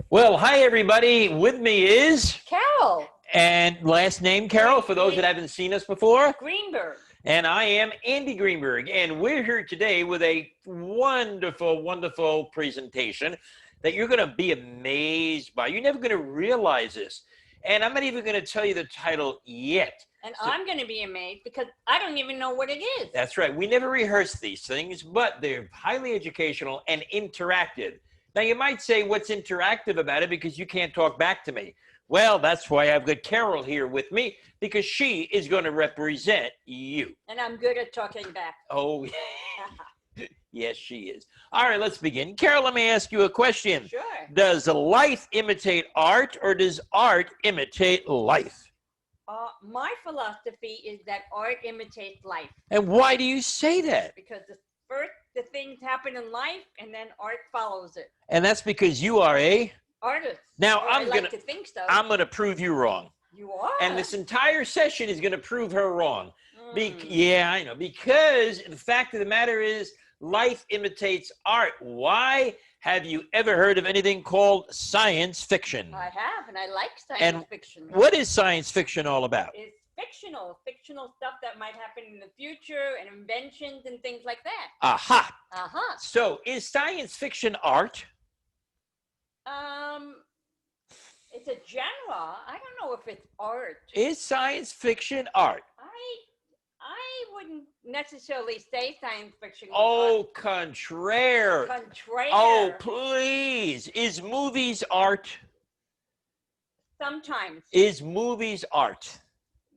Well, hi, everybody. With me is... Carol And last name, Carol, for those that haven't seen us before. Greenberg. And I am Andy Greenberg. And we're here today with a wonderful, wonderful presentation that you're going to be amazed by. You're never going to realize this. And I'm not even going to tell you the title yet. And I'm going to be amazed because I don't even know what it is. That's right. We never rehearse these things, but they're highly educational and interactive. Now, you might say, what's interactive about it? Because you can't talk back to me. Well, that's why I've got Carol here with me, because she is going to represent you. And I'm good at talking back. Oh, yes, she is. All right, let's begin. Carol, let me ask you a question. Sure. Does life imitate art, or does art imitate life? My philosophy is that art imitates life. And why do you say that? Because the things happen in life, and then art follows it. And that's because you are a... artist. Now, I like to think so. I'm going to prove you wrong. You are? And this entire session is going to prove her wrong. Mm. Yeah, I know. Because the fact of the matter is, life imitates art. Why? Have you ever heard of anything called science fiction? I have, and I like science fiction. What is science fiction all about? It's fictional stuff that might happen in the future, and inventions and things like that. Aha. Uh-huh. So, is science fiction art? It's a genre. I don't know if it's art. Is science fiction art? I wouldn't necessarily say science fiction. Oh, contraire. Contraire. Oh, please. Is movies art? Sometimes. Is movies art?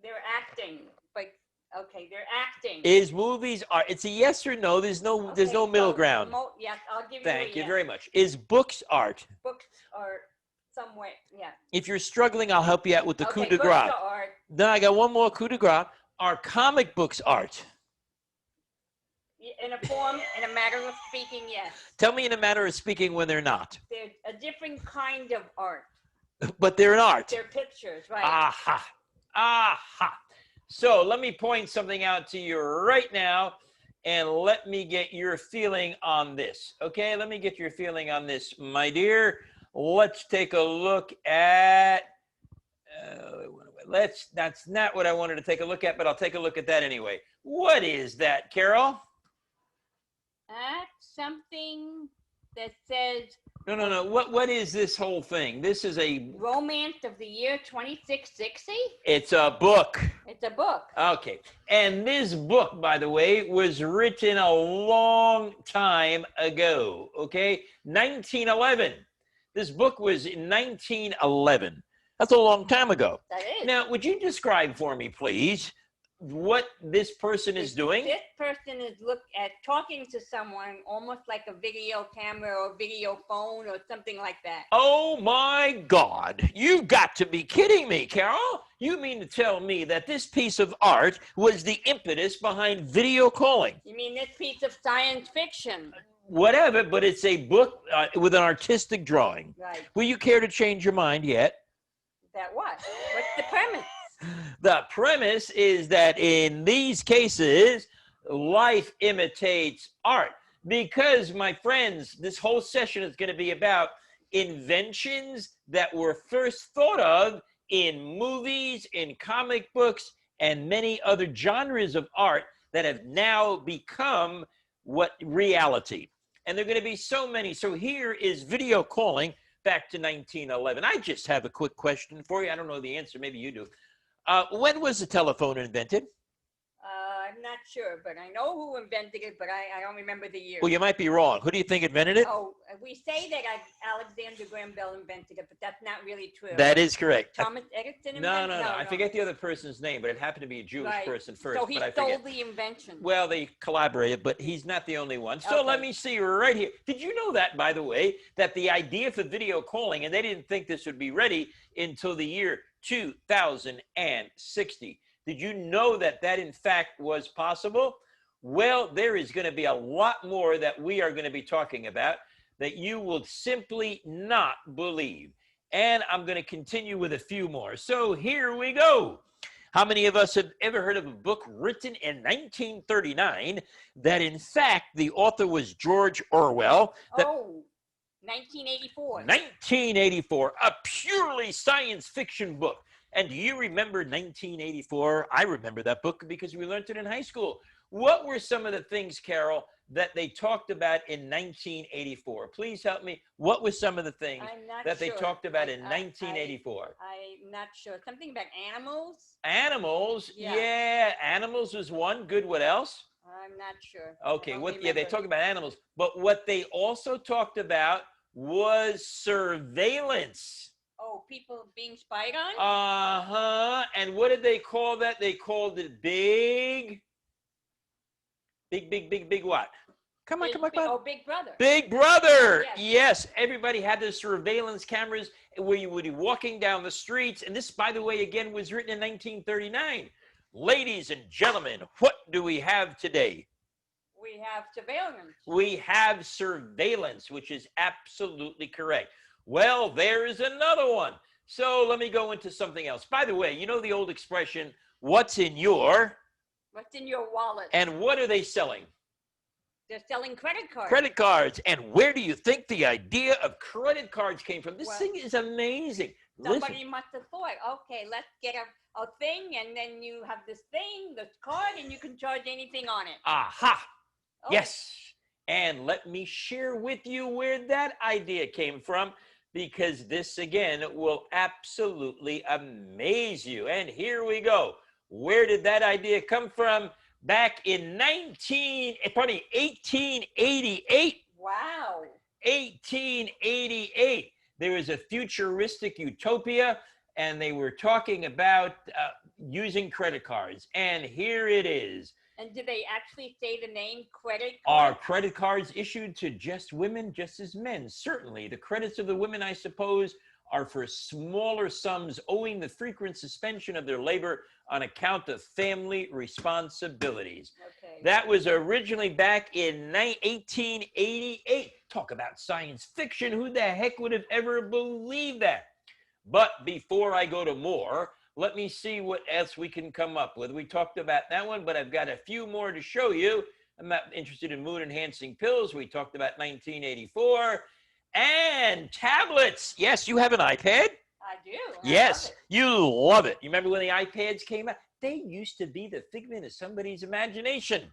They're acting. But okay, they're acting. Is movies art? It's a yes or no. There's no middle ground. Yes, I'll give you Thank you yes. very much. Is books art? Books are some way, yeah. If you're struggling, I'll help you out with the coup de books grace. are art. Then I got one more coup de grace. Are comic books art? In a matter of speaking, yes. Tell me in a matter of speaking when they're not. They're a different kind of art. But they're an art. They're pictures, right? Aha. Aha. So let me point something out to you right now, and let me get your feeling on this. Okay, let me get your feeling on this, my dear. Let's take a look at... that's not what I wanted to take a look at, but I'll take a look at that anyway. What is that, Carol? That's something that says... No. What is this whole thing? This is a... Romance of the Year 2660? It's a book. It's a book. Okay. And this book, by the way, was written a long time ago. Okay? 1911. This book was in 1911. That's a long time ago. That is. Now, would you describe for me, please, what this person is doing? This person is talking to someone almost like a video camera or video phone or something like that. Oh, my God. You've got to be kidding me, Carol. You mean to tell me that this piece of art was the impetus behind video calling? You mean this piece of science fiction? Whatever, but it's a book with an artistic drawing. Right. Will you care to change your mind yet? That what? What's the premise? The premise is that in these cases, life imitates art. Because, my friends, this whole session is going to be about inventions that were first thought of in movies, in comic books, and many other genres of art that have now become reality. And there are going to be so many. So here is video calling back to 1911. I just have a quick question for you. I don't know the answer. Maybe you do. When was the telephone invented? I'm not sure, but I know who invented it, but I don't remember the year. Well, you might be wrong. Who do you think invented it? Oh, we say that Alexander Graham Bell invented it, but that's not really true. That is correct. Thomas Edison No. invented it? I forget the other person's name, but it happened to be a Jewish person first. So he but stole the invention. Well, they collaborated, but he's not the only one. So let me see right here. Did you know that, by the way, that the idea for video calling, and they didn't think this would be ready until the year 2060. Did you know that in fact was possible? Well, there is going to be a lot more that we are going to be talking about that you will simply not believe. And I'm going to continue with a few more. So here we go. How many of us have ever heard of a book written in 1939 that in fact the author was George Orwell? Oh, 1984. 1984, a purely science fiction book. And do you remember 1984? I remember that book because we learned it in high school. What were some of the things, Carol, that they talked about in 1984? Please help me. What were some of the things I'm not that they sure. talked about in 1984? I'm not sure. Something about animals? Animals. Yeah. Yeah, animals was one. Good. What else? I'm not sure. Okay, I don't what? Yeah, they remember. talked about animals, but what they also talked about was surveillance. Oh, people being spied on? Uh-huh. And what did they call that? They called it big what? Come on, come on, come on. Oh, Big Brother. Big Brother. Yes. Yes, everybody had the surveillance cameras where you would be walking down the streets. And this, by the way, again, was written in 1939. Ladies and gentlemen, what do we have today? We have surveillance. We have surveillance, which is absolutely correct. Well, there is another one. So let me go into something else. By the way, you know the old expression, what's in your? What's in your wallet? And what are they selling? They're selling credit cards. Credit cards. And where do you think the idea of credit cards came from? This Well, thing is amazing. Somebody Listen, must have thought, okay, let's get a thing, and then you have this thing, this card, and you can charge anything on it. aha, Oh, yes. And let me share with you where that idea came from, because this, again, will absolutely amaze you. And here we go. Where did that idea come from? Back in 1888. Wow. 1888. There was a futuristic utopia, and they were talking about using credit cards. And here it is. And did they actually say the name credit Are card? credit cards issued to just women, just as men? Certainly. The credits of the women, I suppose, are for smaller sums owing the frequent suspension of their labor on account of family responsibilities. Okay. That was originally back in 1888. Talk about science fiction. Who the heck would have ever believed that? But before I go to more, let me see what else we can come up with. We talked about that one, but I've got a few more to show you. I'm not interested in mood-enhancing pills. We talked about 1984. And tablets. Yes, you have an iPad? I do. Yes, I love you love it. You remember when the iPads came out? They used to be the figment of somebody's imagination.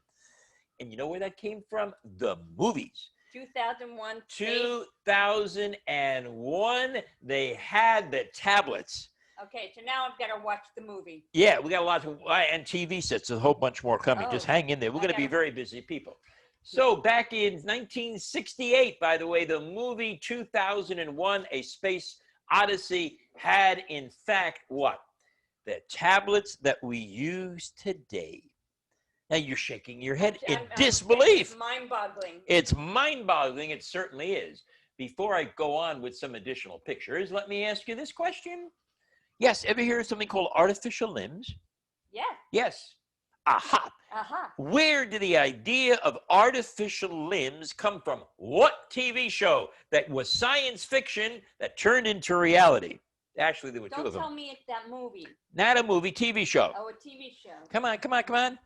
And you know where that came from? The movies. it. 2001. 2001, they had the tablets. Okay, so now I've got to watch the movie. Yeah, we got a lot to, and TV sets, a whole bunch more coming. Oh, Just hang in there. We're I going to be gotta- very busy people. So back in 1968, by the way, the movie 2001, A Space Odyssey had, in fact, what? The tablets that we use today. Now you're shaking your head in disbelief. It's mind-boggling. It's mind-boggling. It certainly is. Before I go on with some additional pictures, let me ask you this question. Yes, ever hear of something called artificial limbs? Yeah. Yes. Aha. Uh-huh. Where did the idea of artificial limbs come from? What TV show that was science fiction that turned into reality? Actually, there were two Don't of them. tell me it's that movie. Not a movie, TV show. Oh, a TV show. Come on, come on, come on.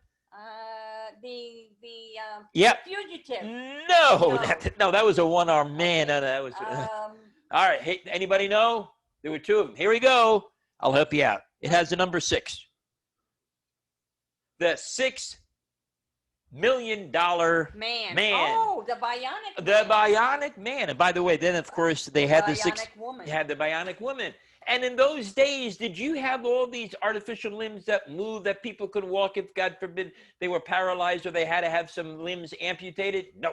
Yep. Fugitive. No, no, that was a one-armed man. No, that was. Um, All right. Hey, anybody know? There were two of them. Here we go. I'll help you out. It has the number 6. The $6 million man. Man. Oh, the Bionic. The Bionic Man. And by the way, then of course they had the Woman. They had the Bionic Woman. And in those days, did you have all these artificial limbs that move, that people could walk if, God forbid, they were paralyzed or they had to have some limbs amputated? No.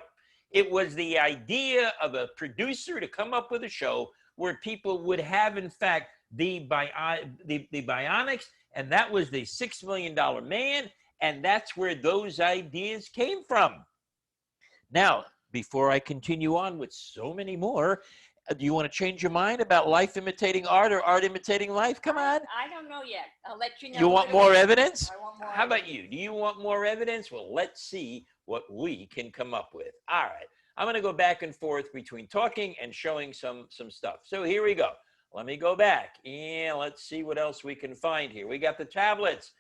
It was the idea of a producer to come up with a show where people would have, in fact, the bionics, and that was the $6 million man, and that's where those ideas came from. Now, before I continue on with so many more, do you want to change your mind about life imitating art or art imitating life? Come on. I don't know yet. I'll let you know. You want more evidence? I want more. How about you? Do you want more evidence? Well, let's see what we can come up with. All right. I'm going to go back and forth between talking and showing some stuff. So here we go. Let me go back and let's see what else we can find here. We got the tablets.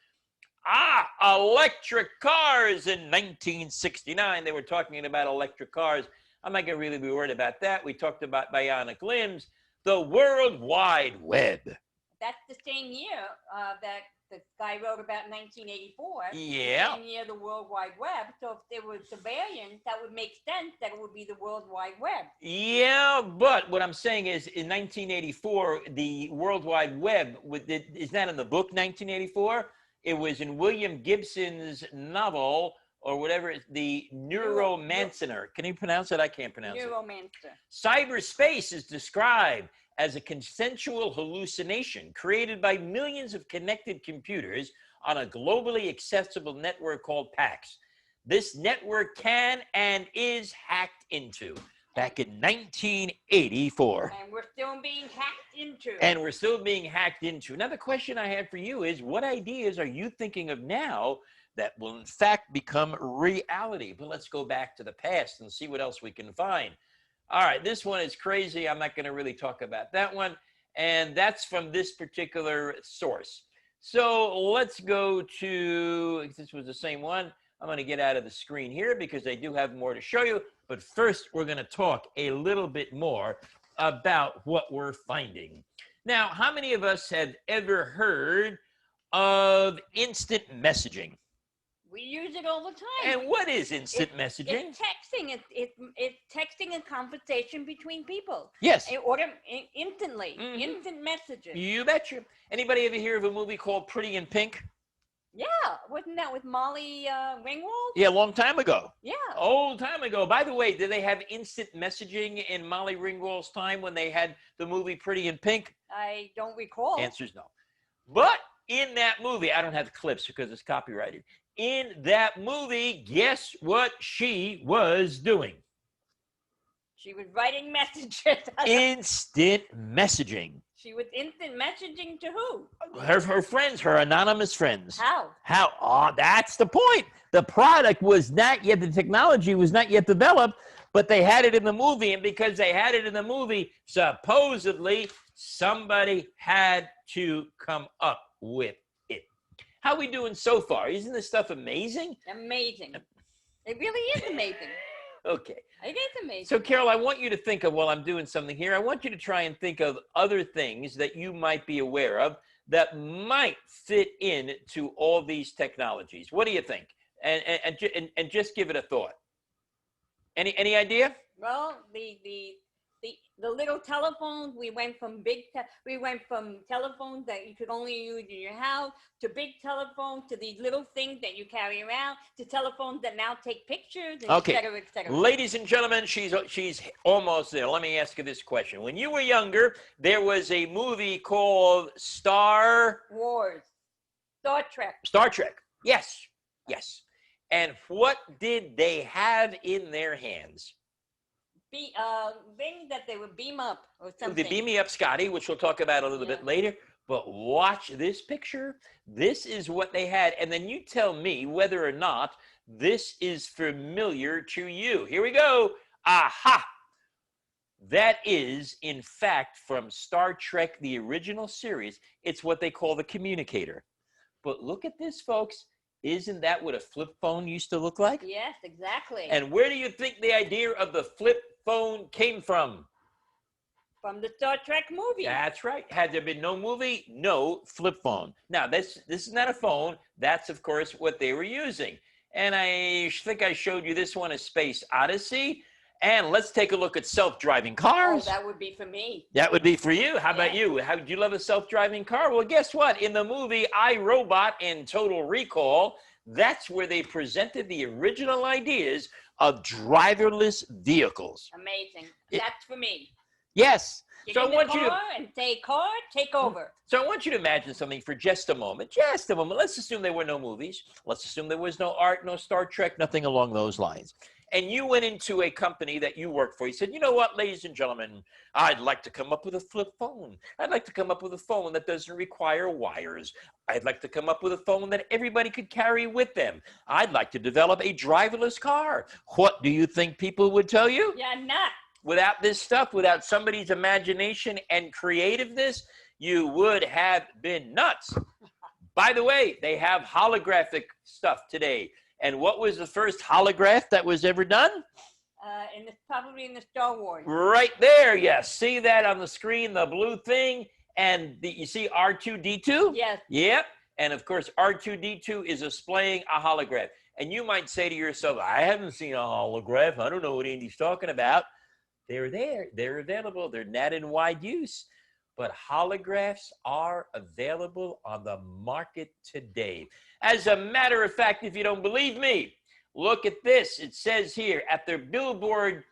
Electric cars in 1969. They were talking about electric cars. I'm not going to really be worried about that. We talked about bionic limbs, the World Wide Web. That's the same year that the guy wrote about 1984. Yeah. The same year the World Wide Web. So if there was a variant, that would make sense that it would be the World Wide Web. Yeah, but what I'm saying is in 1984, the World Wide Web, is that in the book 1984? It was in William Gibson's novel or whatever, the Neuromancer. Can you pronounce it? I can't pronounce it. Neuromancer. Cyberspace is described as a consensual hallucination created by millions of connected computers on a globally accessible network called PAX. This network can and is hacked into back in 1984. And we're still being hacked into. And we're still being hacked into. Now, the question I have for you is, what ideas are you thinking of now that will in fact become reality? But let's go back to the past and see what else we can find. All right, this one is crazy. I'm not going to really talk about that one. And that's from this particular source. So let's go to, if this was the same one, I'm going to get out of the screen here because I do have more to show you. But first, we're going to talk a little bit more about what we're finding. Now, how many of us have ever heard of instant messaging? We use it all the time. And what is instant messaging? It's texting. It's texting and conversation between people. Yes. Instantly. Mhm. Instant messages. You betcha. Anybody ever hear of a movie called Pretty in Pink? Yeah. Wasn't that with Molly Ringwald? Yeah, a long time ago. Yeah. Old time ago. By the way, did they have instant messaging in Molly Ringwald's time when they had the movie Pretty in Pink? I don't recall. Answer's no. But in that movie, I don't have the clips because it's copyrighted. In that movie, guess what she was doing? She was writing messages. Instant messaging. She was instant messaging to who? Her friends, her anonymous friends. How? How? Oh, that's the point. The product was not yet, the technology was not yet developed, but they had it in the movie. And because they had it in the movie, supposedly somebody had to come up with it. How are we doing so far? Isn't this stuff amazing? Amazing. It really is amazing. Okay. It is amazing. So, Carol, I want you to think of, while I'm doing something here, I want you to try and think of other things that you might be aware of that might fit into all these technologies. What do you think? And just give it a thought. Any idea? Well, the little telephones, we went from telephones that you could only use in your house to big telephones to these little things that you carry around to telephones that now take pictures, and Okay. et cetera, et cetera. Ladies and gentlemen, she's almost there. Let me ask you this question. When you were younger, there was a movie called Star Wars. Star Trek. Star Trek. Yes. Yes. And what did they have in their hands? Things that they would beam up or something. They beam me up, Scotty, which we'll talk about a little bit later. But watch this picture. This is what they had. And then you tell me whether or not this is familiar to you. Here we go. Aha. That is, in fact, from Star Trek, the original series. It's what they call the communicator. But look at this, folks. Isn't that what a flip phone used to look like? Yes, exactly. And where do you think the idea of the flip phone came from? From the Star Trek movie. That's right. Had there been no movie, no flip phone. Now, this is not a phone. That's, of course, what they were using. And I think I showed you this one, A Space Odyssey. And let's take a look at self-driving cars. Oh, that would be for me. That would be for you. How about you? Do you love a self-driving car? Well, guess what? In the movie I, Robot and Total Recall, that's where they presented the original ideas of driverless vehicles. Amazing. That's for me. Yes. Get So in I the want you to car and say, car, take over. So I want you to imagine something for just a moment. Just a moment. Let's assume there were no movies. Let's assume there was no art, no Star Trek, nothing along those lines. And you went into a company that you work for. You said, you know what, ladies and gentlemen, I'd like to come up with a flip phone. I'd like to come up with a phone that doesn't require wires. I'd like to come up with a phone that everybody could carry with them. I'd like to develop a driverless car. What do you think people would tell you? Yeah, not. Without this stuff, without somebody's imagination and creativeness, you would have been nuts. By the way, they have holographic stuff today. And what was the first holograph that was ever done? Probably in the Star Wars. Right there, yes. See that on the screen, the blue thing, and you see R2D2? Yes. Yep. And of course, R2D2 is displaying a holograph. And you might say to yourself, I haven't seen a holograph. I don't know what Andy's talking about. They're there. They're available. They're not in wide use. But holographs are available on the market today. As a matter of fact, if you don't believe me, look at this. It says here, at their Billboard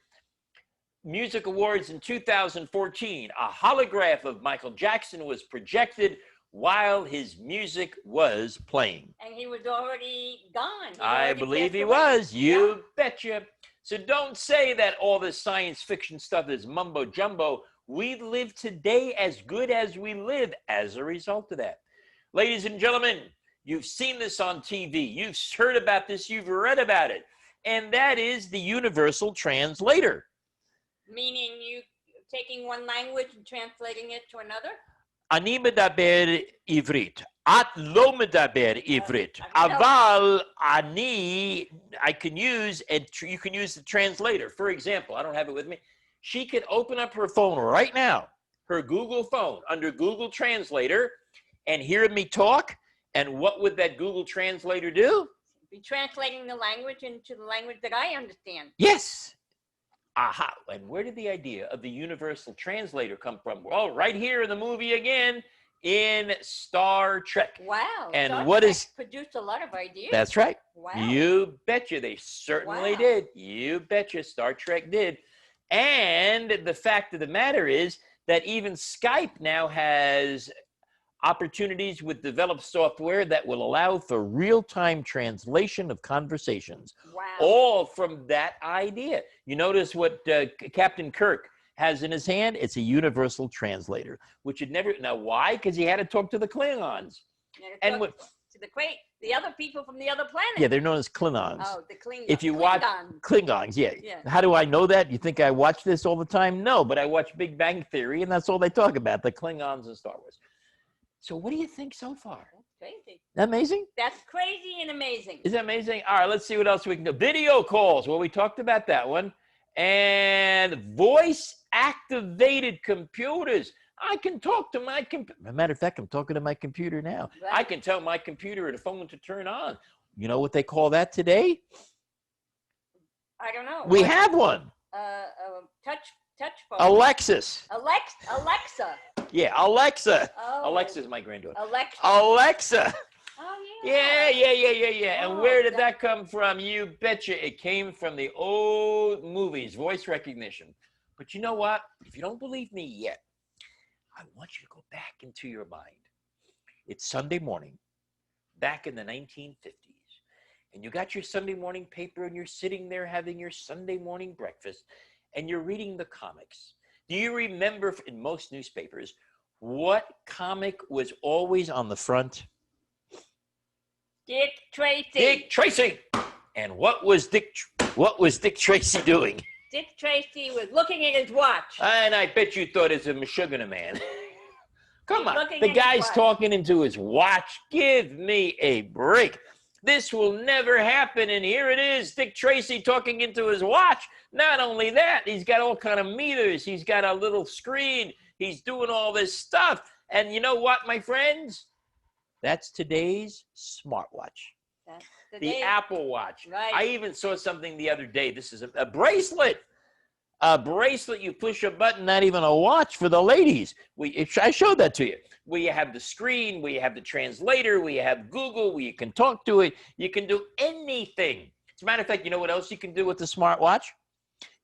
Music Awards in 2014, a holograph of Michael Jackson was projected while his music was playing. And he was already gone. I believe he was. You betcha. So don't say that all this science fiction stuff is mumbo jumbo. We live today as good as we live as a result of that. Ladies and gentlemen, you've seen this on TV. You've heard about this. You've read about it. And that is the Universal Translator. Meaning you taking one language and translating it to another? אני מדבר עברית. את לא מדבר עברית. אבל I can use, and you can use the translator. For example, I don't have it with me. She could open up her phone right now, her Google phone, under Google Translator, and hear me talk. And what would that Google Translator do? Be translating the language into the language that I understand. Yes. Aha. And where did the idea of the Universal Translator come from? Well, right here in the movie again, in Star Trek. Wow. And Star what Trek is... produced a lot of ideas. That's right. Wow. You betcha. They certainly did. You betcha. Star Trek did. And the fact of the matter is that even Skype now has opportunities with developed software that will allow for real-time translation of conversations. Wow. All from that idea. You notice what Captain Kirk has in his hand? It's a universal translator, which had never... Now, why? Because he had to talk to the Klingons. And what... To the other people from the other planet. Yeah, they're known as Klingons. Oh, the Klingons. If you watch Klingons, yeah. How do I know that? You think I watch this all the time? No, but I watch Big Bang Theory, and that's all they talk about, the Klingons and Star Wars. So what do you think so far? That's crazy. That amazing? That's crazy and amazing. Is that amazing? All right, let's see what else we can do. Video calls. Well, we talked about that one. And voice-activated computers. I can talk to my computer. As a matter of fact, I'm talking to my computer now. Right. I can tell my computer or the phone to turn on. You know what they call that today? I don't know. We have one. Touch phone. Alexis. Alexa. Yeah, Alexa. Oh. Alexa's my granddaughter. Alexa. Oh, yeah. Yeah. And where did that come from? You betcha. It came from the old movies, voice recognition. But you know what? If you don't believe me yet, I want you to go back into your mind. It's Sunday morning, back in the 1950s. And you got your Sunday morning paper and you're sitting there having your Sunday morning breakfast and you're reading the comics. Do you remember in most newspapers what comic was always on the front? Dick Tracy. Dick Tracy. And what was Dick Tracy doing? Dick Tracy was looking at his watch. And I bet you thought it was a Meshuggah man. Come on. The guy's talking into his watch. Give me a break. This will never happen. And here it is, Dick Tracy talking into his watch. Not only that, he's got all kind of meters. He's got a little screen. He's doing all this stuff. And you know what, my friends? That's today's smartwatch. The Apple Watch. Right. I even saw something the other day. This is a bracelet. A bracelet, you push a button, not even a watch for the ladies. I showed that to you. Where you have the screen, where you have the translator, where you have Google, where you can talk to it. You can do anything. As a matter of fact, you know what else you can do with the smartwatch?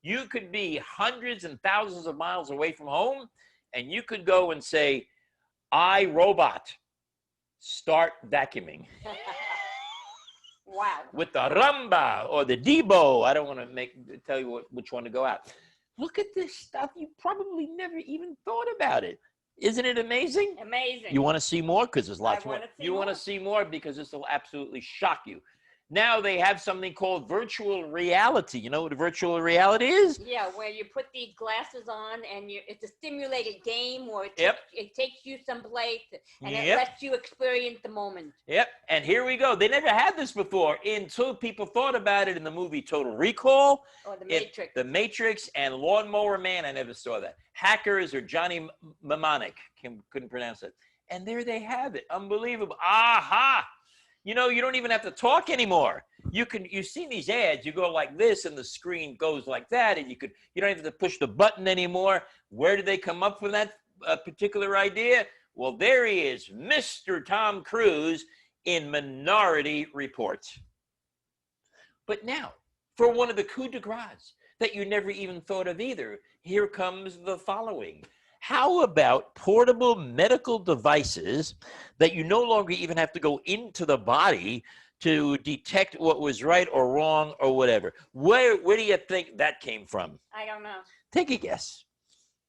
You could be hundreds and thousands of miles away from home, and you could go and say, iRobot, start vacuuming. Wow. With the Rumba or the Debo. I don't want to tell you which one to go out. Look at this stuff. You probably never even thought about it. Isn't it amazing? Amazing. You want to see more? Because there's lots more. You want to see more because this will absolutely shock you. Now they have something called virtual reality. You know what virtual reality is? Yeah, where you put these glasses on and it's a simulated game, or Yep. it takes you someplace and it Yep. lets you experience the moment. Yep. And here we go. They never had this before until people thought about it in the movie Total Recall. Or the Matrix. The Matrix and Lawnmower Man. I never saw that. Hackers or Johnny Mnemonic. Couldn't pronounce it. And there they have it. Unbelievable. Aha. You know, you don't even have to talk anymore. You've seen these ads, you go like this and the screen goes like that, and you don't have to push the button anymore. Where did they come up with that particular idea? Well, there he is, Mr. Tom Cruise in Minority Report. But now, for one of the coup de grace that you never even thought of either, here comes the following. How about portable medical devices that you no longer even have to go into the body to detect what was right or wrong or whatever? Where do you think that came from? I don't know. Take a guess.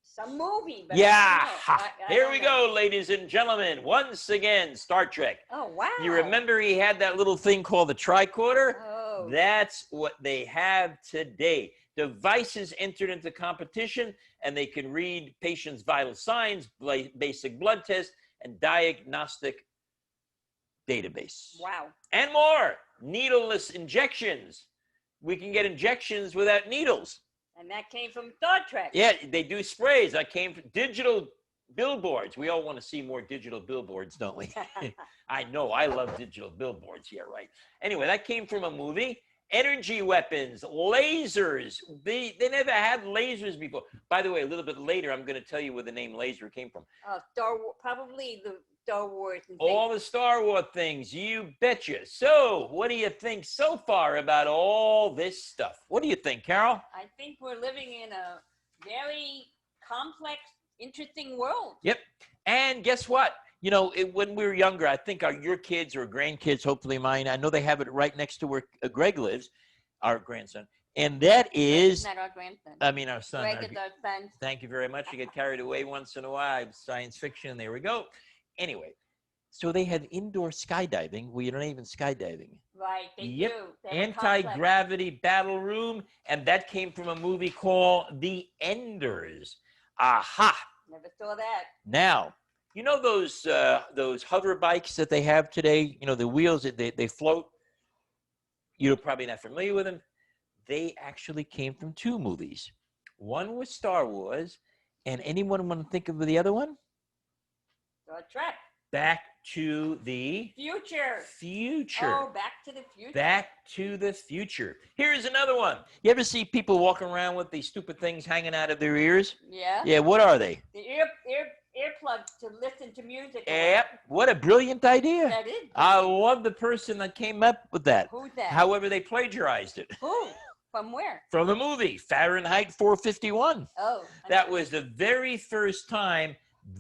Some movie. But Yeah. I Here don't we know. go, ladies and gentlemen. Once again, Star Trek. Oh, wow. You remember he had that little thing called the tricorder? Oh. That's what they have today. Devices entered into competition, and they can read patients' vital signs, basic blood tests, and diagnostic database. Wow. And more. Needleless injections. We can get injections without needles. And that came from Star Trek. Yeah, they do sprays. I came from digital billboards. We all want to see more digital billboards, don't we? I know. I love digital billboards. Yeah, right. Anyway, that came from a movie. Energy weapons, lasers. They never had lasers before. By the way, a little bit later, I'm going to tell you where the name laser came from. Star Wars, probably the Star Wars. And All the Star Wars things, you betcha. So, what do you think so far about all this stuff? What do you think, Carol? I think we're living in a very complex, interesting world. Yep. And guess what? You know, when we were younger, I think your kids or grandkids, hopefully mine, I know they have it right next to where Greg lives, our grandson. And that is, Not our grandson. I mean, our son. Greg is our son. Thank you very much. You get carried away once in a while. Science fiction. There we go. Anyway, so they have indoor skydiving where you're not even skydiving. Right, they Yep. do. They have a complex. Anti-gravity battle room. And that came from a movie called The Enders. Aha. Never saw that. Now, you know those hover bikes that they have today? You know, the wheels, they float? You're probably not familiar with them. They actually came from two movies. One was Star Wars, and anyone want to think of the other one? Star Trek. Back to the Future. Future. Oh, Back to the Future. Back to the Future. Here's another one. You ever see people walking around with these stupid things hanging out of their ears? Yeah. Yeah, what are they? The earplugs to listen to music. Yep. What a brilliant idea. That is. I love the person that came up with that. Who's that? However, they plagiarized it Who? From where? from the movie Fahrenheit 451. Oh. That was the very first time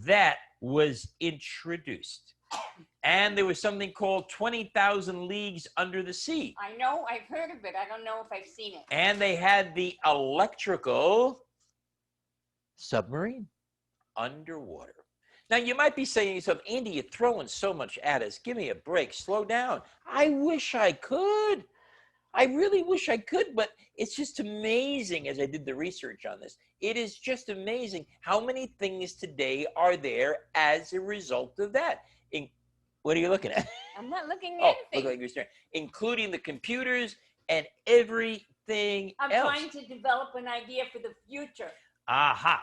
that was introduced. And there was something called 20,000 Leagues Under the Sea. I know. I've heard of it. I don't know if I've seen it. And they had the electrical submarine underwater. Now, you might be saying to yourself, Andy, you're throwing so much at us. Give me a break. Slow down. I wish I could. I really wish I could, but it's just amazing as I did the research on this. It is just amazing how many things today are there as a result of that. What are you looking at? I'm not looking at Oh, anything. look like you're staring. Including the computers and everything I'm else. trying to develop an idea for the future. Aha.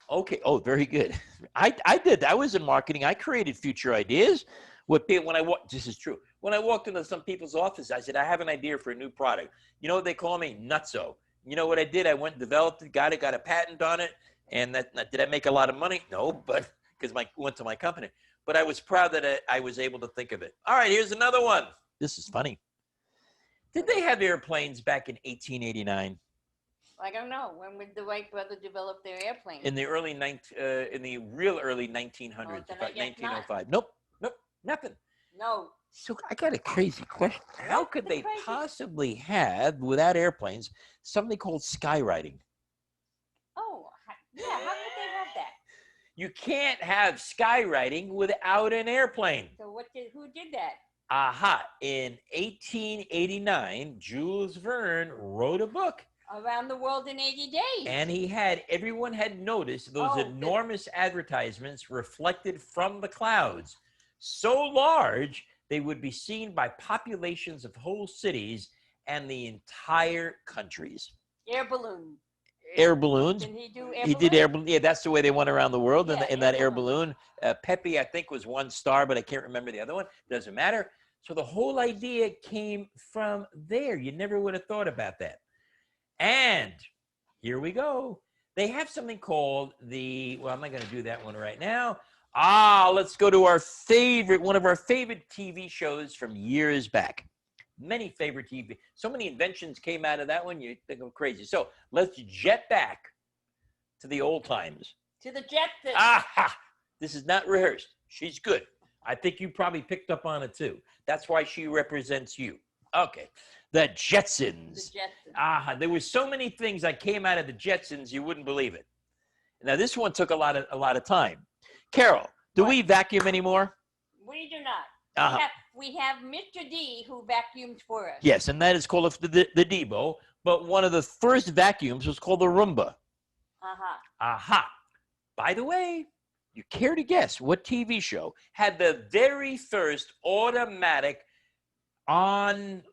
Okay. Oh, very good. I did. I was in marketing. I created future ideas. This is true. When I walked into some people's office, I said, I have an idea for a new product. You know what they call me? Nutso. You know what I did? I went and developed it, got a patent on it. And did I make a lot of money? No, but because went to my company. But I was proud that I was able to think of it. All right, here's another one. This is funny. Did they have airplanes back in 1889? I don't know. When would the Wright brothers develop their airplane? In the real early 1900s, then about I guess not. 1905. Nope, nothing. No. So I got a crazy question. How What's could the they crazy- possibly have, without airplanes, something called skywriting? Oh, yeah. How could they have that? You can't have skywriting without an airplane. So who did that? Aha. In 1889, Jules Verne wrote a book. Around the world in 80 days. And everyone had noticed those enormous advertisements reflected from the clouds. So large, they would be seen by populations of whole cities and the entire countries. Air balloon. Air balloons. Did he do air He did air balloon. Yeah, that's the way they went around the world in that air balloon. Pepe, I think, was one star, but I can't remember the other one. Doesn't matter. So the whole idea came from there. You never would have thought about that. And here we go. They have something called well, I'm not going to do that one right now. Let's go to one of our favorite TV shows from years back. Many favorite TV. So many inventions came out of that one. You think I'm crazy. So let's jet back to the old times. To the Jetsons. Aha! This is not rehearsed. She's good. I think you probably picked up on it too. That's why she represents you. Okay. The Jetsons. The Jetsons. There were so many things that came out of the Jetsons, you wouldn't believe it. Now, this one took a lot of time. Carol, do we vacuum anymore? We do not. We have Mr. D who vacuums for us. Yes, and that is called the Debo. But one of the first vacuums was called the Roomba. Aha. By the way, you care to guess what TV show had the very first automatic vacuum?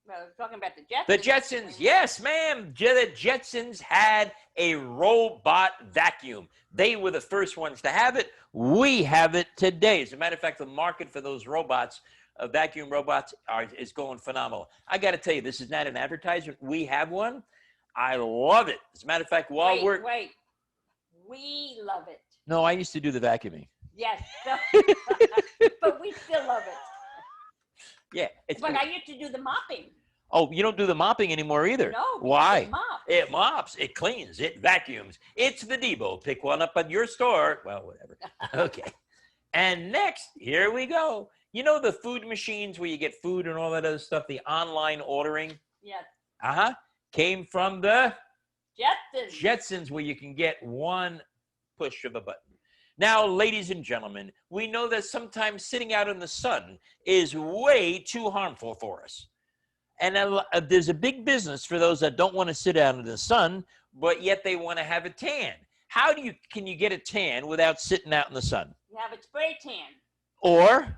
Well, we're talking about the Jetsons. The Jetsons, yes, ma'am. The Jetsons had a robot vacuum. They were the first ones to have it. We have it today. As a matter of fact, the market for those robots, vacuum robots, is going phenomenal. I got to tell you, this is not an advertisement. We have one. I love it. As a matter of fact, Wait. We love it. No, I used to do the vacuuming. Yes. But we still love it. Yeah. But I used to do the mopping. Oh, you don't do the mopping anymore either. No. Why? It mops. It cleans. It vacuums. It's the Debo. Pick one up at your store. Well, whatever. Okay. And next, here we go. You know the food machines where you get food and all that other stuff, the online ordering? Yes. Came from the Jetsons. Jetsons, where you can get one push of a button. Now, ladies and gentlemen, we know that sometimes sitting out in the sun is way too harmful for us. And there's a big business for those that don't want to sit out in the sun, but yet they want to have a tan. Can you get a tan without sitting out in the sun? You have a spray tan. Or,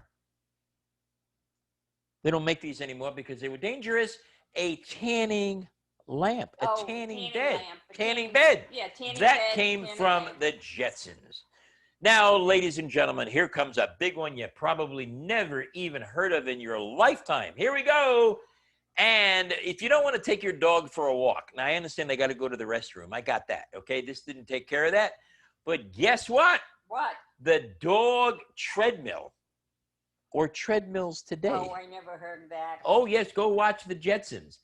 they don't make these anymore because they were dangerous, a tanning lamp, tanning bed. Tanning bed. Yeah, tanning bed. That came from the Jetsons. Now, ladies and gentlemen, here comes a big one you probably never even heard of in your lifetime. Here we go. And if you don't want to take your dog for a walk, now I understand they got to go to the restroom. I got that. Okay, this didn't take care of that. But guess what? What? The dog treadmill, or treadmills today. Oh, I never heard of that. Oh, yes, go watch the Jetsons.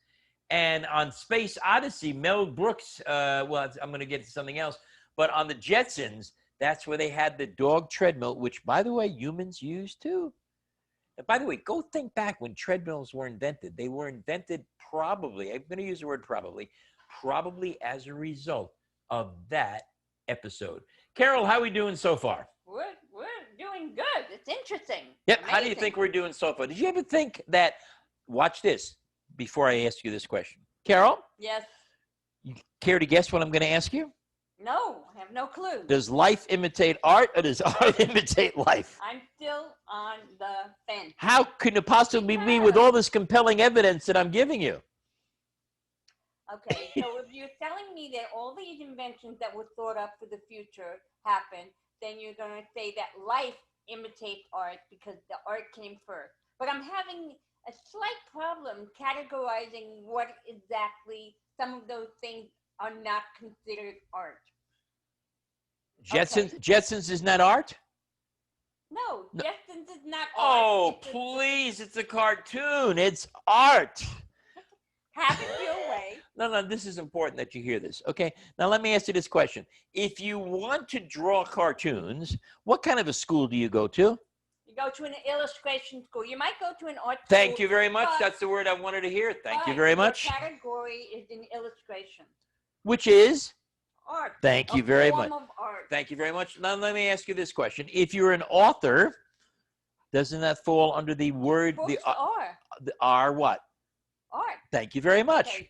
And on Space Odyssey, Mel Brooks, I'm going to get to something else, but on the Jetsons, that's where they had the dog treadmill, which, by the way, humans use too. And by the way, go think back when treadmills were invented. They were invented probably, I'm going to use the word probably as a result of that episode. Carol, how are we doing so far? We're doing good. It's interesting. Yep. Amazing. How do you think we're doing so far? Did you ever think that, watch this, before I ask you this question. Carol? Yes. You care to guess what I'm going to ask you? No, I have no clue. Does life imitate art, or does art imitate life? I'm still on the fence. How can it possibly be with all this compelling evidence that I'm giving you? Okay, so if you're telling me that all these inventions that were thought up for the future happened, then you're going to say that life imitates art because the art came first. But I'm having a slight problem categorizing what exactly some of those things are not considered art. Jetsons is not art? No, Jetsons is not art. Oh, please, it's a cartoon. It's art. Have it your way. No, this is important that you hear this. Okay, now let me ask you this question. If you want to draw cartoons, what kind of a school do you go to? You go to an illustration school. You might go to an art school. Thank you very much. That's the word I wanted to hear. Thank you very much. The category is in illustration. Which is? Art. Thank you very much. Of art. Thank you very much. Now let me ask you this question. If you're an author, Doesn't that fall under the word, Books are the R what? art. Thank you very much. Okay,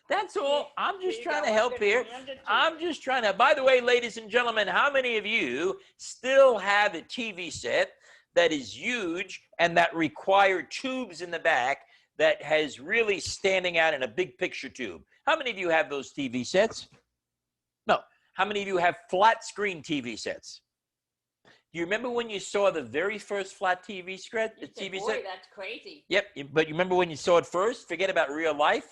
That's all. I'm there just you trying go. to help here. I'm just trying to, by the way, ladies and gentlemen, how many of you still have a TV set that is huge and that require tubes in the back that has really standing out in a big picture tube? How many of you have those TV sets? No. How many of you have flat screen TV sets? Do you remember when you saw the very first flat TV set? Boy, that's crazy. Yep, but you remember when you saw it first? Forget about real life.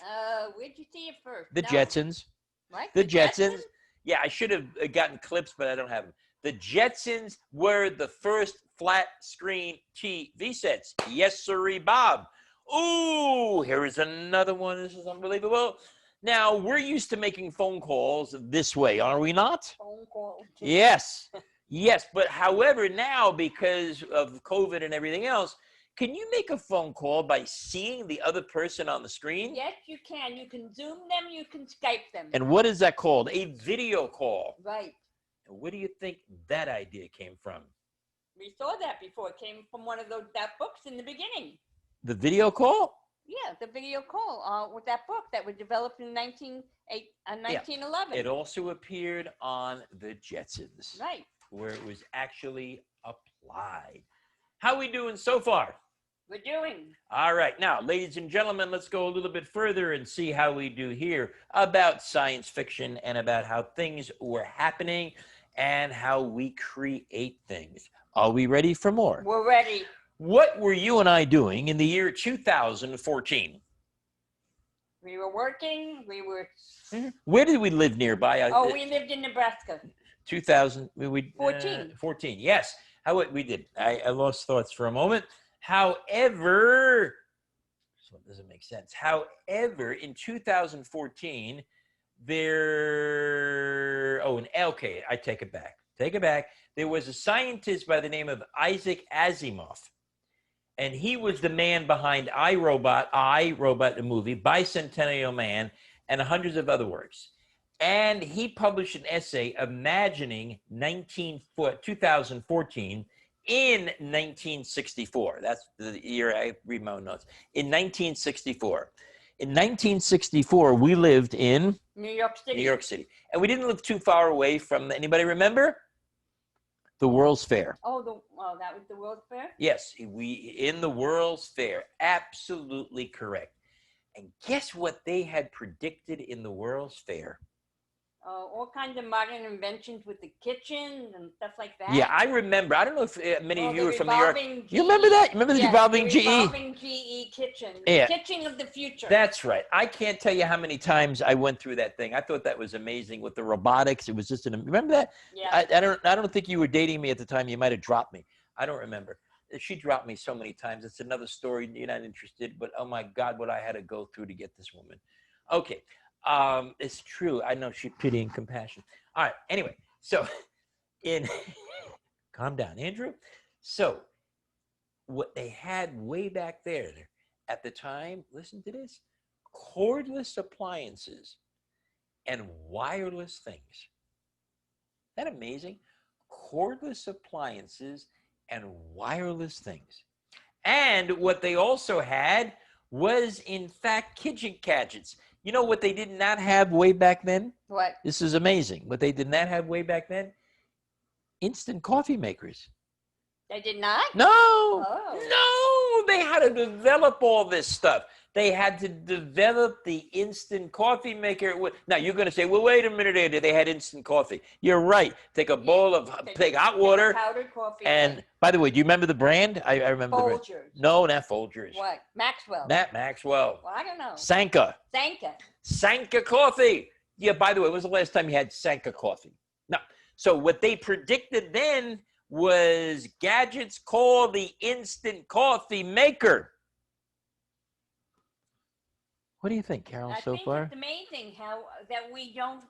Where'd you see it first? The Jetsons. What? The Jetsons. Yeah, I should have gotten clips, but I don't have them. The Jetsons were the first flat screen TV sets. Yes, sirree, Bob. Ooh, here is another one. This is unbelievable. Now, we're used to making phone calls this way, are we not? Phone call. Yes. Yes, but however, now because of COVID and everything else, can you make a phone call by seeing the other person on the screen? Yes, you can. You can Zoom them. You can Skype them. And what is that called? A video call. Right. And where do you think that idea came from? We saw that before. It came from one of that books in the beginning. The video call? Yeah, the video call with that book that was developed in 1911. It also appeared on the Jetsons. Right. Where it was actually applied. How we doing so far? We're doing. All right. Now, ladies and gentlemen, let's go a little bit further and see how we do here about science fiction and about how things were happening and how we create things. Are we ready for more? We're ready. What were you and I doing in the year 2014? We were working. We were. Where did we live nearby? We lived in Nebraska. 14. Yes. How we did. I lost thoughts for a moment. However, so it doesn't make sense. However, in 2014, I take it back. There was a scientist by the name of Isaac Asimov, and he was the man behind iRobot, the movie, Bicentennial Man, and hundreds of other works. And he published an essay imagining 2014 in 1964. That's the year I read my own notes. In 1964. In 1964, we lived in New York City. And we didn't live too far away from, anybody remember? The World's Fair. That was the World's Fair? Yes, in the World's Fair. Absolutely correct. And guess what they had predicted in the World's Fair? All kinds of modern inventions with the kitchen and stuff like that. Yeah, I remember. I don't know if many of you are from New York. GE. You remember that? You remember the revolving GE? Revolving GE kitchen. Yeah. The kitchen of the future. That's right. I can't tell you how many times I went through that thing. I thought that was amazing with the robotics. It was just remember that? Yeah. I don't think you were dating me at the time. You might have dropped me. I don't remember. She dropped me so many times. It's another story. You're not interested, but oh my God, what I had to go through to get this woman. Okay. It's true. I know, she pity and compassion. All right. Anyway, so calm down, Andrew. So what they had way back there at the time, listen to this, cordless appliances and wireless things. Isn't that amazing? Cordless appliances and wireless things. And what they also had was, in fact, kitchen gadgets. You know what they did not have way back then? What? This is amazing. What they did not have way back then? Instant coffee makers. They did not? No. Oh. No. They had to develop all this stuff. They had to develop the instant coffee maker. Now, you're going to say, well, wait a minute, Andy. They had instant coffee. You're right. Take a bowl of hot water. Powdered coffee. And by the way, do you remember the brand? I remember the brand. Folgers. No, not Folgers. What? Maxwell. Maxwell. Well, I don't know. Sanka. Sanka coffee. Yeah, by the way, when was the last time you had Sanka coffee? No. So what they predicted then was gadgets called the instant coffee maker. What do you think, Carol, so far? It's amazing how that we don't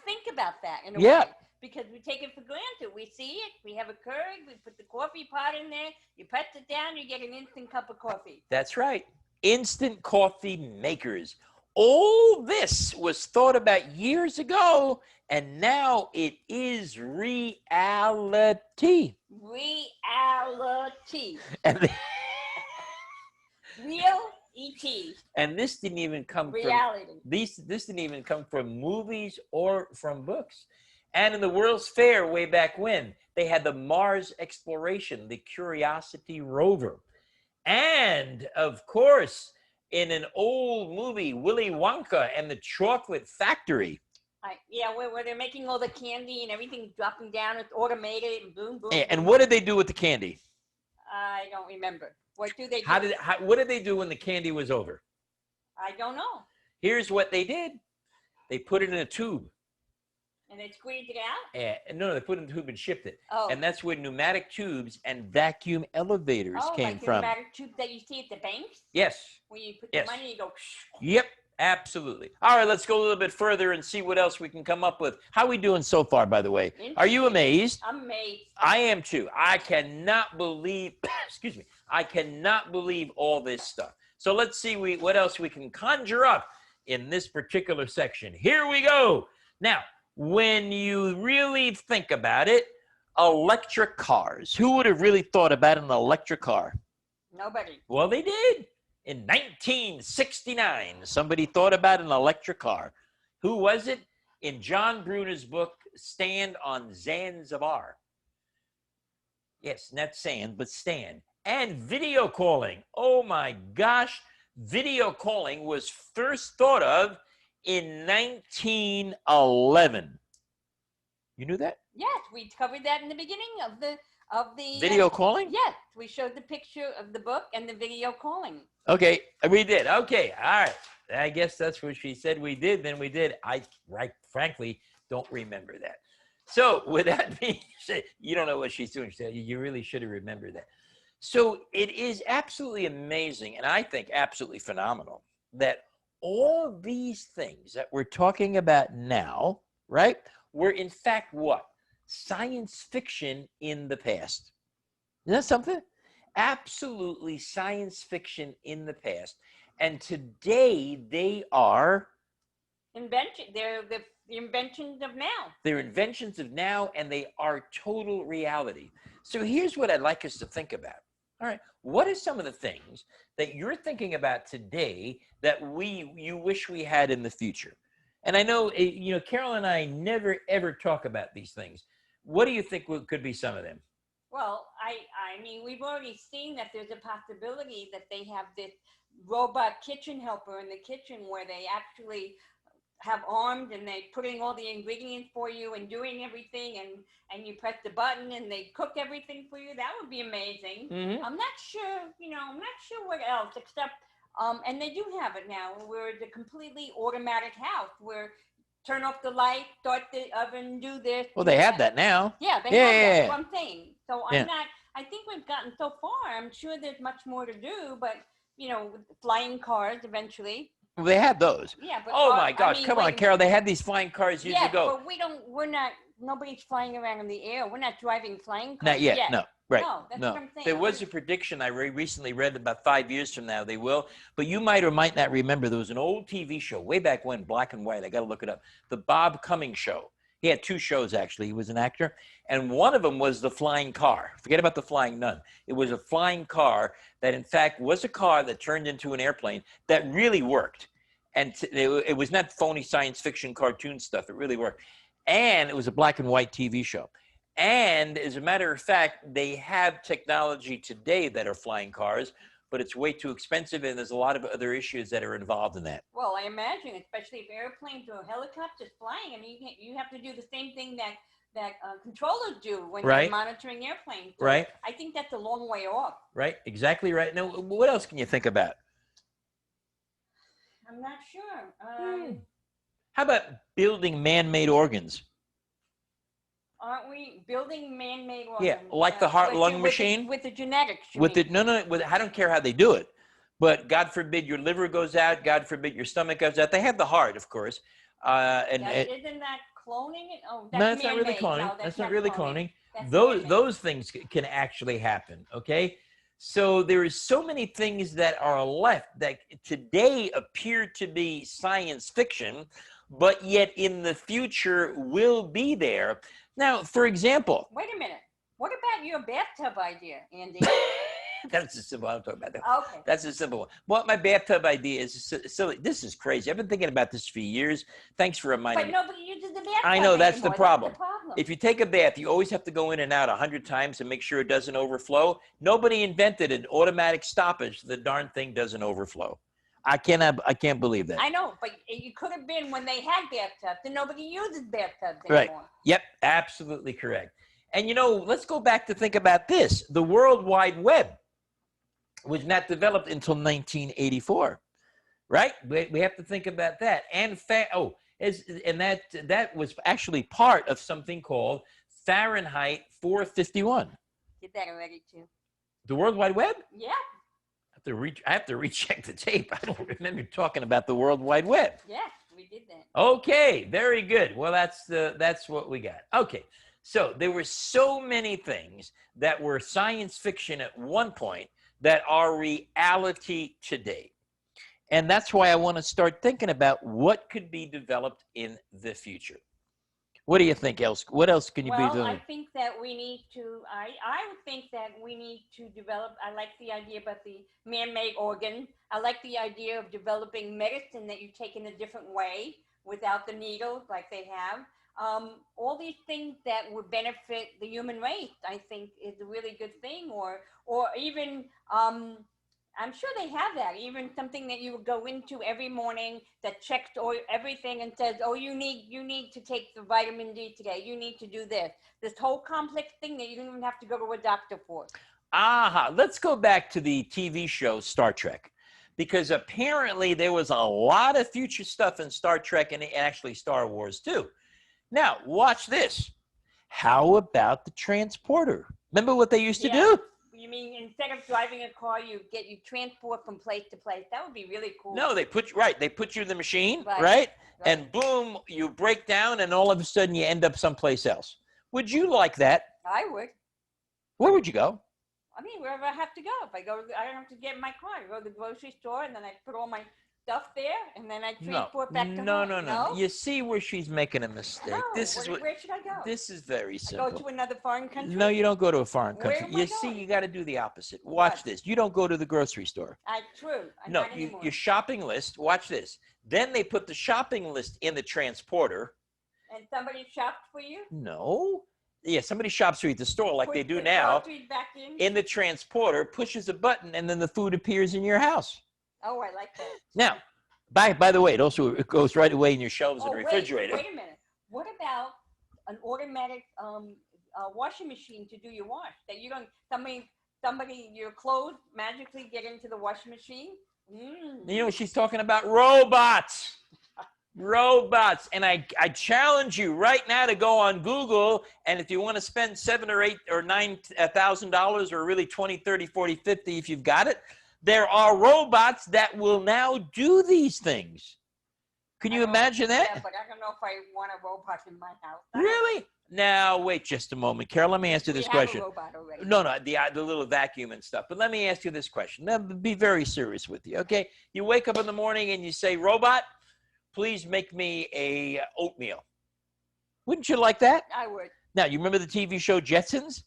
think about that in a Yeah. way, because we take it for granted. We see it, we have a Keurig, we put the coffee pot in there, you press it down, you get an instant cup of coffee. That's right. Instant coffee makers. all this was thought about years ago, and now it is reality. Reality. And, Real E.T. and this didn't even come Reality. from this didn't even come from movies or from books. And in the World's Fair way back when, they had the Mars exploration, the Curiosity rover. And of course, in an old movie, Willy Wonka and the Chocolate Factory. Yeah, where they're making all the candy and everything dropping down. It's automated and boom, boom. And boom. what did they do with the candy? I don't remember. What do they do? What did they do when the candy was over? I don't know. Here's what they did. They put it in a tube. And they squeezed it out? No, they put it in a tube and shipped it. Oh. And that's where pneumatic tubes and vacuum elevators came like the from. pneumatic tube that you see at the banks? Yes. Where you put Yes. the money, you go. Yep, absolutely. All right, let's go a little bit further and see what else we can come up with. How are we doing so far, by the way? Are you amazed? I'm amazed. I am too. I cannot believe, excuse me, I cannot believe all this stuff. So let's see what else we can conjure up in this particular section. Here we go. Now, when you really think about it, electric cars. Who would have really thought about an electric car? Nobody. Well, they did. In 1969, somebody thought about an electric car. Who was it? In John Bruner's book, Stand on Zanzibar. Yes, not sand, but stand. And video calling. Oh my gosh. Video calling was first thought of in 1911. You knew that? Yes, we covered that in the beginning of the Video calling? Yes, we showed the picture of the book and the video calling. Okay, we did. Okay, all right. I guess that's what she said we did. Then we did. I frankly don't remember that. So with that being said, you don't know what she's doing. She said, you really should have remembered that. So it is absolutely amazing, and I think absolutely phenomenal, that all these things that we're talking about now, right, were in fact what? Science fiction in the past. Isn't that something? Absolutely science fiction in the past. And today they are Invention. They're the inventions of now. They're inventions of now, and they are total reality. So here's what I'd like us to think about. All right, what are some of the things that you're thinking about today that you wish we had in the future? And I know, Carol and I never, ever talk about these things. What do you think could be some of them? Well, I mean, we've already seen that there's a possibility that they have this robot kitchen helper in the kitchen where they actually have armed and they're putting all the ingredients for you and doing everything, and you press the button and they cook everything for you. That would be amazing. Mm-hmm. I'm not sure what else except, and they do have it now, where it's a completely automatic house where turn off the light, start the oven, do this. Well, they have that now. Yeah, they have that. That's what I'm saying. So I think we've gotten so far. I'm sure there's much more to do, but, flying cars eventually. Well, they had those. Yeah, but my gosh, come on, Carol. They had these flying cars years ago. But nobody's flying around in the air. We're not driving flying cars Not yet. No, right. No, that's what I'm saying. There was a prediction I recently read about 5 years from now they will. But you might or might not remember there was an old TV show way back when, black and white. I got to look it up. The Bob Cummings Show. He had 2 shows, actually. He was an actor. And one of them was the flying car. Forget about the flying nun. It was a flying car that, in fact, was a car that turned into an airplane that really worked. And it was not phony science fiction cartoon stuff. It really worked. And it was a black and white TV show. And as a matter of fact, they have technology today that are flying cars, but it's way too expensive, and there's a lot of other issues that are involved in that. Well, I imagine, especially if airplanes or helicopters flying, I mean, you have to do the same thing that controllers do when they're monitoring airplanes. So right. I think that's a long way off. Right. Exactly right. Now, what else can you think about? I'm not sure. How about building man-made organs? Aren't we building man-made organs? Yeah, like the heart-lung machine? With the genetics. I don't care how they do it. But God forbid your liver goes out. God forbid your stomach goes out. They have the heart, of course. Isn't that cloning? Oh, that's no, that's not really cloning. No, that's not really cloning. That's those things can actually happen, okay? So there is so many things that are left that today appear to be science fiction, but yet in the future will be there. Now, for example, Wait a minute. What about your bathtub idea, Andy? that's a simple. I'm talking about that. Okay. That's a simple one. Well, my bathtub idea is silly. This is crazy. I've been thinking about this for years. Thanks for reminding But me. nobody uses the bathtub I know that's the anymore. problem. That's the problem. If you take a bath, you always have to go in and out 100 times to make sure it doesn't overflow. Nobody invented an automatic stoppage so the darn thing doesn't overflow. I can't believe that. I know, but it could have been when they had bathtubs, and nobody uses bathtubs Right. anymore. Yep, absolutely correct. And let's go back to think about this. The World Wide Web was not developed until 1984, right? We have to think about that. And that was actually part of something called Fahrenheit 451. Did that already too? The World Wide Web? Yeah, I have to recheck the tape. I don't remember talking about the World Wide Web. yeah, we did that. Okay, very good. Well, that's what we got. Okay, so there were so many things that were science fiction at one point that are reality today. And that's why I want to start thinking about what could be developed in the future. What do you think else? What else can you be Well, doing? I think that we need to, I would think that we need to develop, I like the idea about the man-made organ. I like the idea of developing medicine that you take in a different way without the needle like they have. All these things that would benefit the human race, I think, is a really good thing. Or even, I'm sure they have that. Even something that you would go into every morning that checks everything and says, "Oh, you need to take the vitamin D today. You need to do this." This whole complex thing that you don't even have to go to a doctor for. Aha! Let's go back to the TV show Star Trek, because apparently there was a lot of future stuff in Star Trek and actually Star Wars too. Now, watch this. How about the transporter? Remember what they used to do? You mean instead of driving a car, you transport from place to place? That would be really cool. No, they put you in the machine, Right. right? And boom, you break down, and all of a sudden you end up someplace else. Would you like that? I would. Where would you go? I mean, wherever I have to go. If I don't have to get in my car. I go to the grocery store, and then I put all my stuff there, and then I transport back to home. No. You see where she's making a mistake. No. Where should I go? This is very I simple. go to another foreign country? No, you don't go to a foreign Where country. am I You see, going? you got to do the opposite. Watch What? this. You don't go to the grocery store. True. No, Not anymore. your shopping list. Watch this. Then they put the shopping list in the transporter. And somebody shopped for you? No. Yeah, somebody shops for you at the store like they do Put now. groceries back in? In the transporter, pushes a button, and then the food appears in your house. Oh, I like that. Now, by the way, it goes right away in your shelves in the refrigerator. Wait a minute. What about an automatic washing machine to do your wash? That you don't somebody your clothes magically get into the washing machine? She's talking about robots. Robots. And I challenge you right now to go on Google, and if you want to spend $7,000 or $8,000 or $9,000 or really 20, 30, 40, 50 if you've got it, there are robots that will now do these things. Can you imagine that? Yeah, but I don't know if I want a robot in my house. Really? Now, wait just a moment. Carol, let me ask you this question. We have a robot already. No, the little vacuum and stuff. But let me ask you this question. Now, be very serious with you, okay? You wake up in the morning and you say, "Robot, please make me a oatmeal." Wouldn't you like that? I would. Now, you remember the TV show Jetsons?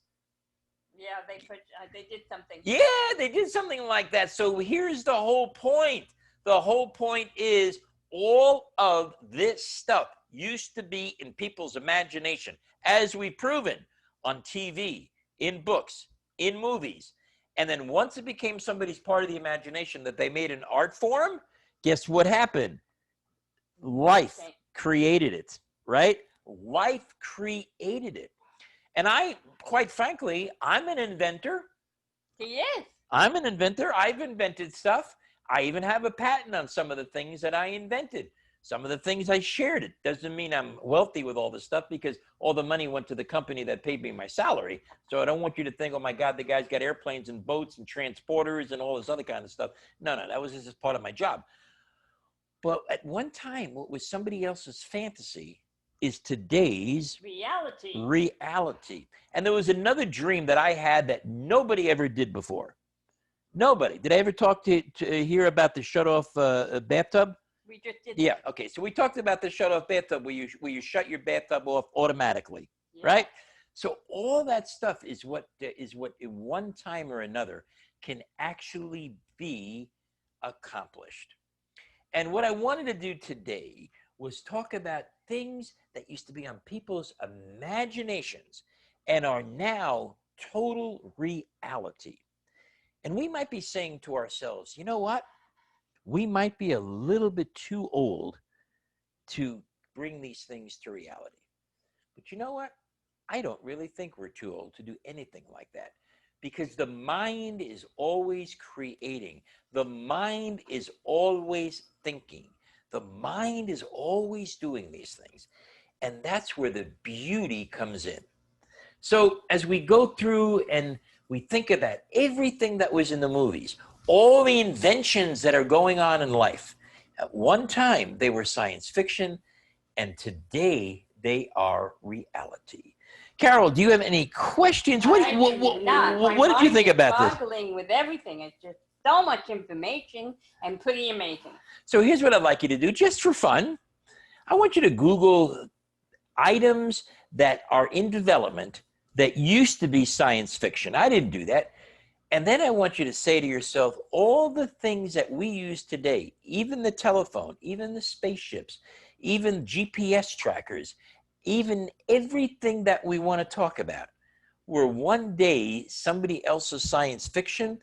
Yeah, they did something. Yeah, they did something like that. So here's the whole point. The whole point is all of this stuff used to be in people's imagination, as we've proven on TV, in books, in movies. And then once it became somebody's part of the imagination that they made an art form, guess what happened? Life created it, right? Life created it. And quite frankly, I'm an inventor. He is. I'm an inventor. I've invented stuff. I even have a patent on some of the things that I invented. Some of the things I shared. It doesn't mean I'm wealthy with all this stuff because all the money went to the company that paid me my salary. So I don't want you to think, oh my God, the guy's got airplanes and boats and transporters and all this other kind of stuff. No, that was just part of my job. But at one time, what was somebody else's fantasy is today's reality. And there was another dream that I had that nobody ever did before. Nobody. Did I ever talk to hear about the shut-off bathtub? We just did. Yeah. Okay. So we talked about the shut-off bathtub where you shut your bathtub off automatically, Yeah. right? So all that stuff is what in one time or another can actually be accomplished. And what I wanted to do today was talk about things that used to be on people's imaginations and are now total reality. And we might be saying to ourselves, you know what? We might be a little bit too old to bring these things to reality. But you know what? I don't really think we're too old to do anything like that, because the mind is always creating. The mind is always thinking. The mind is always doing these things. And that's where the beauty comes in. So as we go through and we think about everything that was in the movies, all the inventions that are going on in life, at one time they were science fiction, and today they are reality. Carol, do you have any questions? What did you think about this? Boggling with everything. It's just so much information and pretty amazing. So here's what I'd like you to do, just for fun. I want you to Google items that are in development that used to be science fiction. I didn't do that. And then I want you to say to yourself, all the things that we use today, even the telephone, even the spaceships, even GPS trackers, even everything that we want to talk about, were one day somebody else's science fiction,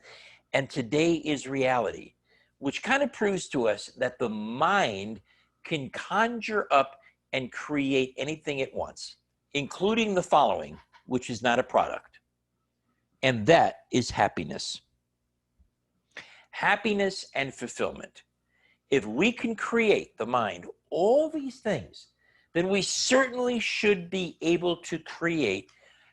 and today is reality, which kind of proves to us that the mind can conjure up and create anything it wants, including the following, which is not a product. And that is happiness. Happiness and fulfillment. If we can create, the mind, all these things, then we certainly should be able to create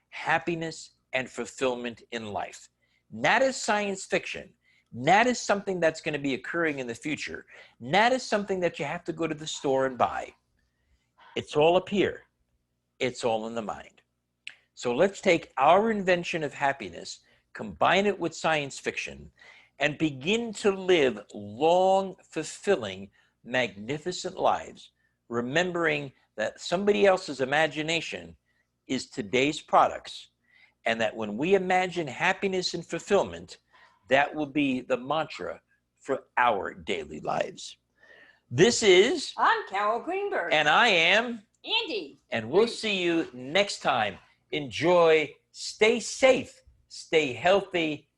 happiness and fulfillment in life. Not as science fiction, not as something that's going to be occurring in the future, not as something that you have to go to the store and buy. It's all up here. It's all in the mind. So let's take our invention of happiness, combine it with science fiction, and begin to live long, fulfilling, magnificent lives, remembering that somebody else's imagination is today's products, and that when we imagine happiness and fulfillment, that will be the mantra for our daily lives. This is... I'm Carol Greenberg. And I am... Andy. And we'll see you next time. Enjoy, stay safe, stay healthy,